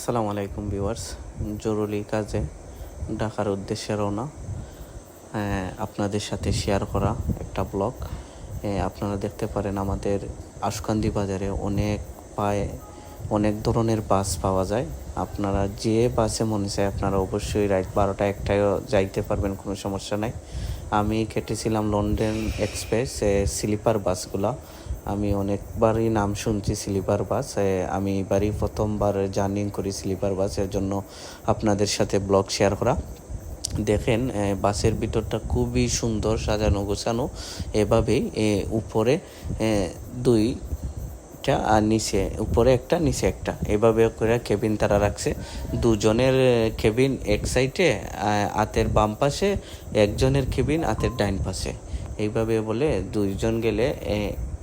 আসসালামু আলাইকুম ভিউয়ার্স। জরুরি কাজে ঢাকার উদ্দেশ্যে রওনা। আপনাদের সাথে শেয়ার করা একটা ব্লগ। আপনারা দেখতে পারেন আমাদের আশুকান্দি বাজারে অনেক ধরনের বাস পাওয়া যায়। আপনারা যে বাসে মনে চায় আপনারা অবশ্যই রাত 12টা 1টায়ও যাইতে পারবেন, কোনো সমস্যা নাই। আমি কেটেছিলাম লন্ডন এক্সপ্রেস স্লিপার বাসগুলা। আমি অনেকবারই নাম শুনছি স্লিপার বাস। আমি এবারই প্রথমবার জার্নি করি স্লিপার বাসের জন্য আপনাদের সাথে ব্লগ শেয়ার করা। দেখেন বাসের ভিতরটা খুবই সুন্দর সাজানো গোছানো। এভাবেই উপরে দুইটা আর উপরে একটা নিচে একটা এভাবে করে কেবিন তারা রাখছে। দুজনের কেবিন এক সাইডে, হাতের বাম পাশে, একজনের কেবিন হাতের ডাইন পাশে। এইভাবে বলে দুইজন গেলে